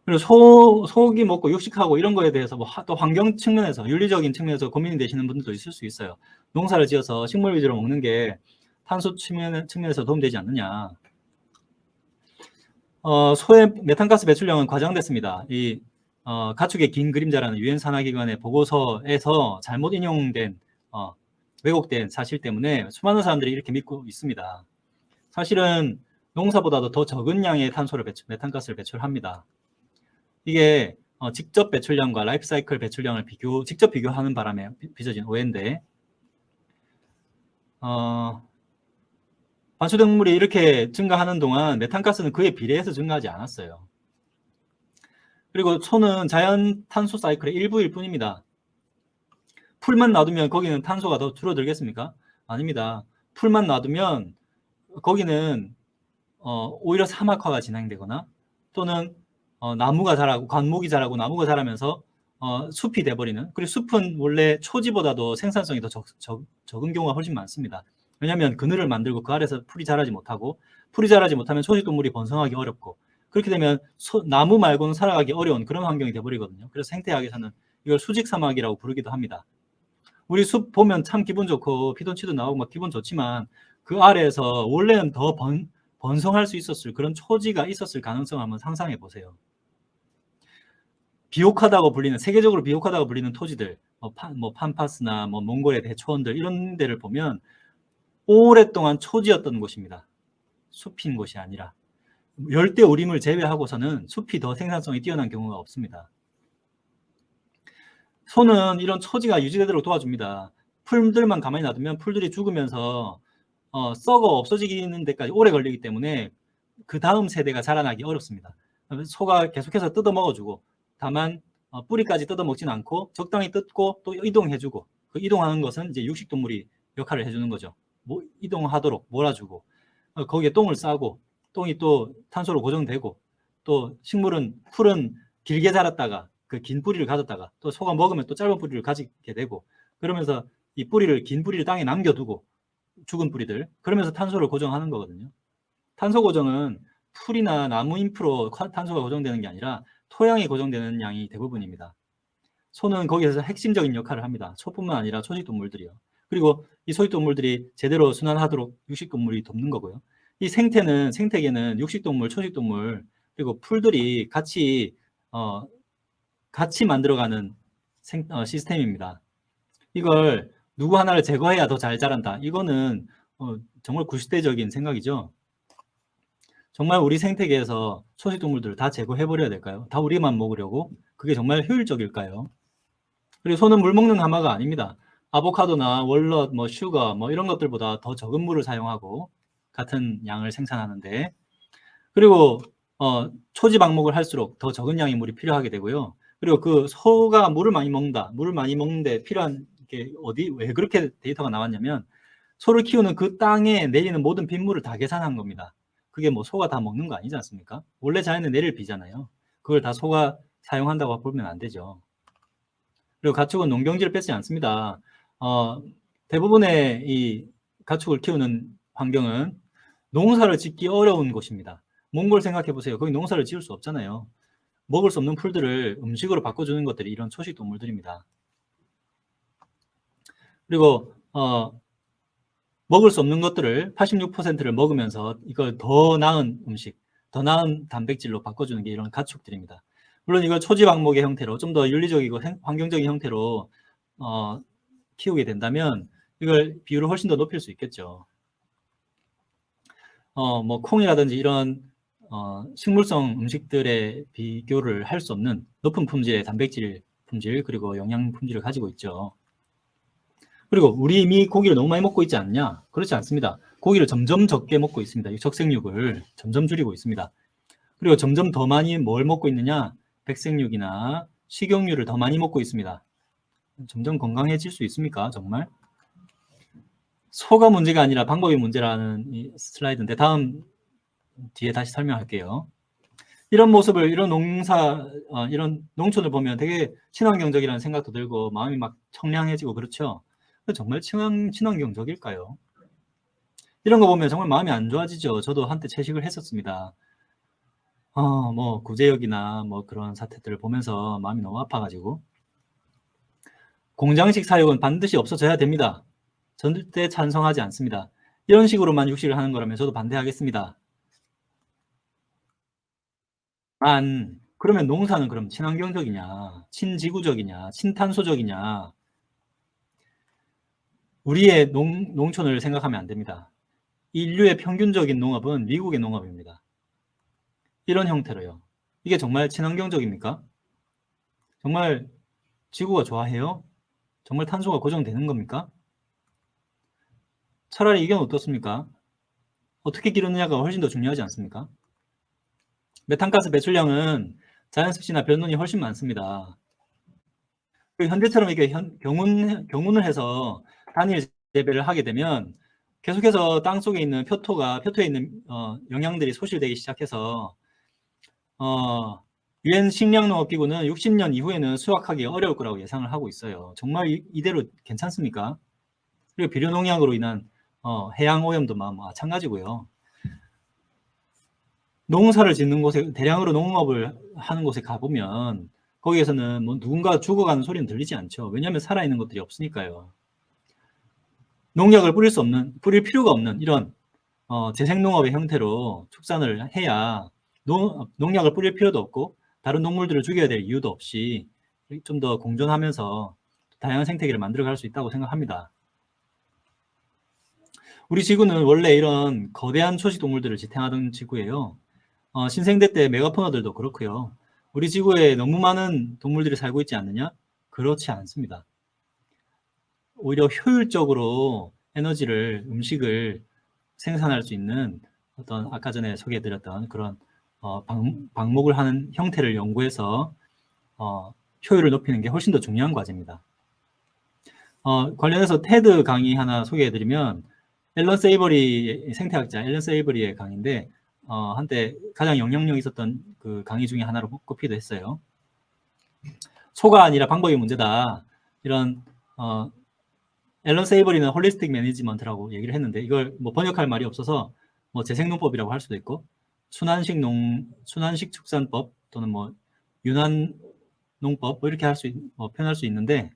그리고 소고기 먹고 육식하고 이런 거에 대해서 또 환경 측면에서, 윤리적인 측면에서 고민이 되시는 분들도 있을 수 있어요. 농사를 지어서 식물 위주로 먹는 게 탄소 측면에서 도움되지 않느냐. 소의 메탄가스 배출량은 과장됐습니다. 이 가축의 긴 그림자라는 유엔 산하기관의 보고서에서 잘못 인용된 왜곡된 사실 때문에 수많은 사람들이 이렇게 믿고 있습니다. 사실은 농사보다도 더 적은 양의 탄소를 메탄가스를 배출합니다. 이게 직접 배출량과 라이프 사이클 배출량을 직접 비교하는 바람에 빚어진 오해인데, 반수동물이 이렇게 증가하는 동안 메탄가스는 그에 비례해서 증가하지 않았어요. 그리고 소는 자연 탄소 사이클의 일부일 뿐입니다. 풀만 놔두면 거기는 탄소가 더 줄어들겠습니까? 아닙니다. 풀만 놔두면 거기는 오히려 사막화가 진행되거나 또는 나무가 자라고 관목이 자라고 나무가 자라면서 숲이 돼버리는, 그리고 숲은 원래 초지보다도 생산성이 더 적은 경우가 훨씬 많습니다. 왜냐하면 그늘을 만들고 그 아래서 풀이 자라지 못하고, 풀이 자라지 못하면 초식동물이 번성하기 어렵고, 그렇게 되면 나무 말고는 살아가기 어려운 그런 환경이 돼버리거든요. 그래서 생태학에서는 이걸 수직사막이라고 부르기도 합니다. 우리 숲 보면 참 기분 좋고 피톤치드 나오고 막 기분 좋지만 그 아래에서 원래는 더 번성할 수 있었을 그런 초지가 있었을 가능성을 한번 상상해 보세요. 비옥하다고 불리는, 세계적으로 비옥하다고 불리는 토지들, 판파스나 몽골의 대초원들 이런 데를 보면 오랫동안 초지였던 곳입니다. 숲인 곳이 아니라. 열대 우림을 제외하고서는 숲이 더 생산성이 뛰어난 경우가 없습니다. 소는 이런 초지가 유지되도록 도와줍니다. 풀들만 가만히 놔두면 풀들이 죽으면서 썩어 없어지는 데까지 오래 걸리기 때문에 그 다음 세대가 자라나기 어렵습니다. 소가 계속해서 뜯어 먹어주고, 다만 뿌리까지 뜯어 먹지는 않고 적당히 뜯고 또 이동해주고, 그 이동하는 것은 이제 육식동물이 역할을 해주는 거죠. 이동하도록 몰아주고, 거기에 똥을 싸고, 똥이 또 탄소로 고정되고, 또 풀은 길게 자랐다가 그 긴 뿌리를 가졌다가 또 소가 먹으면 또 짧은 뿌리를 가지게 되고, 그러면서 긴 뿌리를 땅에 남겨두고, 죽은 뿌리들, 그러면서 탄소를 고정하는 거거든요. 탄소 고정은 풀이나 나무 잎으로 탄소가 고정되는 게 아니라 토양이 고정되는 양이 대부분입니다. 소는 거기에서 핵심적인 역할을 합니다. 소뿐만 아니라 초식동물들이요. 그리고 이 소식동물들이 제대로 순환하도록 육식동물이 돕는 거고요. 이 생태계는 육식동물, 초식동물, 그리고 풀들이 같이 만들어가는 시스템입니다. 이걸 누구 하나를 제거해야 더 잘 자란다. 이거는 정말 구시대적인 생각이죠. 정말 우리 생태계에서 초식동물들을 다 제거해버려야 될까요? 다 우리만 먹으려고? 그게 정말 효율적일까요? 그리고 소는 물 먹는 하마가 아닙니다. 아보카도나 월넛, 슈거 이런 것들보다 더 적은 물을 사용하고 같은 양을 생산하는데, 그리고 초지 방목을 할수록 더 적은 양의 물이 필요하게 되고요. 그리고 그 소가 물을 많이 먹는데 필요한 게 왜 그렇게 데이터가 나왔냐면, 소를 키우는 그 땅에 내리는 모든 빗물을 다 계산한 겁니다. 그게 소가 다 먹는 거 아니지 않습니까? 원래 자연에 내릴 비잖아요. 그걸 다 소가 사용한다고 보면 안 되죠. 그리고 가축은 농경지를 뺏지 않습니다. 대부분의 이 가축을 키우는 환경은 농사를 짓기 어려운 곳입니다. 몽골 생각해 보세요. 거기 농사를 지을 수 없잖아요. 먹을 수 없는 풀들을 음식으로 바꿔주는 것들이 이런 초식 동물들입니다. 그리고 먹을 수 없는 것들을 86%를 먹으면서 이걸 더 나은 음식, 더 나은 단백질로 바꿔주는 게 이런 가축들입니다. 물론 이걸 초지방목의 형태로 좀 더 윤리적이고 환경적인 형태로 키우게 된다면 이걸 비율을 훨씬 더 높일 수 있겠죠. 콩이라든지 이런 식물성 음식들의 비교를 할 수 없는 높은 품질의 단백질 품질, 그리고 영양 품질을 가지고 있죠. 그리고 우리 이미 고기를 너무 많이 먹고 있지 않냐? 그렇지 않습니다. 고기를 점점 적게 먹고 있습니다. 적색육을 점점 줄이고 있습니다. 그리고 점점 더 많이 뭘 먹고 있느냐? 백색육이나 식용유를 더 많이 먹고 있습니다. 점점 건강해질 수 있습니까? 정말? 소가 문제가 아니라 방법이 문제라는 이 슬라이드인데, 다음 뒤에 다시 설명할게요. 이런 모습을, 이런 이런 농촌을 보면 되게 친환경적이라는 생각도 들고 마음이 막 청량해지고 그렇죠. 정말 친환경적일까요? 이런 거 보면 정말 마음이 안 좋아지죠. 저도 한때 채식을 했었습니다. 뭐 구제역이나 뭐 그런 사태들을 보면서 마음이 너무 아파가지고 공장식 사육은 반드시 없어져야 됩니다. 절대 찬성하지 않습니다. 이런 식으로만 육식을 하는 거라면 저도 반대하겠습니다. 그러면 농사는 그럼 친환경적이냐, 친지구적이냐, 친탄소적이냐. 우리의 농촌을 생각하면 안 됩니다. 인류의 평균적인 농업은 미국의 농업입니다. 이런 형태로요. 이게 정말 친환경적입니까? 정말 지구가 좋아해요? 정말 탄소가 고정되는 겁니까? 차라리 이건 어떻습니까? 어떻게 기르느냐가 훨씬 더 중요하지 않습니까? 메탄가스 배출량은 자연습시나 변론이 훨씬 많습니다. 현재처럼 이렇게 경운을 해서 단일 재배를 하게 되면 계속해서 땅 속에 있는 표토에 있는 영양들이 소실되기 시작해서 유엔 식량농업기구는 60년 이후에는 수확하기 어려울 거라고 예상을 하고 있어요. 정말 이대로 괜찮습니까? 그리고 비료농약으로 인한 해양오염도 마찬가지고요. 농사를 짓는 곳에, 대량으로 농업을 하는 곳에 가보면 거기에서는 뭐 누군가 죽어가는 소리는 들리지 않죠. 왜냐하면 살아있는 것들이 없으니까요. 농약을 뿌릴 필요가 없는 이런 재생농업의 형태로 축산을 해야 농약을 뿌릴 필요도 없고 다른 동물들을 죽여야 될 이유도 없이 좀 더 공존하면서 다양한 생태계를 만들어갈 수 있다고 생각합니다. 우리 지구는 원래 이런 거대한 초식 동물들을 지탱하던 지구예요. 신생대 때 메가포나들도 그렇고요. 우리 지구에 너무 많은 동물들이 살고 있지 않느냐? 그렇지 않습니다. 오히려 효율적으로 음식을 생산할 수 있는 어떤 아까 전에 소개해드렸던 그런 방목을 하는 형태를 연구해서 효율을 높이는 게 훨씬 더 중요한 과제입니다. 관련해서 테드 강의 하나 소개해드리면 생태학자 앨런 세이버리의 강의인데 한때 가장 영향력 있었던 그 강의 중에 하나로 꼽히기도 했어요. 소가 아니라 방법이 문제다. 이런 앨런 세이버리는 홀리스틱 매니지먼트라고 얘기를 했는데 이걸 뭐 번역할 말이 없어서 뭐 재생농법이라고 할 수도 있고 순환식 축산법 또는 뭐 윤환 농법 뭐 이렇게 표현할 수 있는데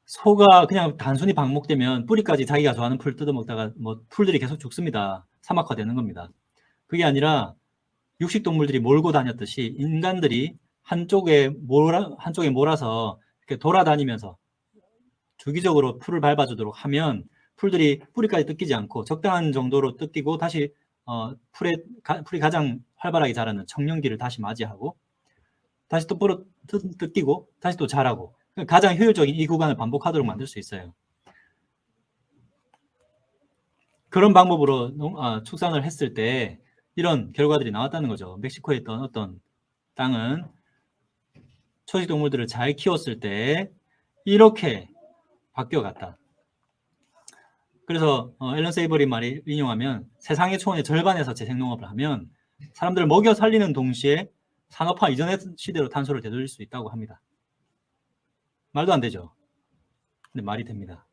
소가 그냥 단순히 방목되면 뿌리까지 자기가 좋아하는 풀 뜯어먹다가 뭐 풀들이 계속 죽습니다. 사막화되는 겁니다. 그게 아니라 육식동물들이 몰고 다녔듯이 인간들이 한쪽에 몰아서 이렇게 돌아다니면서 주기적으로 풀을 밟아주도록 하면 풀들이 뿌리까지 뜯기지 않고 적당한 정도로 뜯기고 다시 풀이 가장 활발하게 자라는 청년기를 다시 맞이하고 다시 또 뜯기고 다시 또 자라고 가장 효율적인 이 구간을 반복하도록 만들 수 있어요. 그런 방법으로 축산을 했을 때 이런 결과들이 나왔다는 거죠. 멕시코에 있던 어떤 땅은 초식동물들을 잘 키웠을 때 이렇게 바뀌어갔다. 그래서 앨런 세이버리 말이 인용하면 세상의 초원의 절반에서 재생농업을 하면 사람들을 먹여 살리는 동시에 산업화 이전의 시대로 탄소를 되돌릴 수 있다고 합니다. 말도 안 되죠. 근데 말이 됩니다.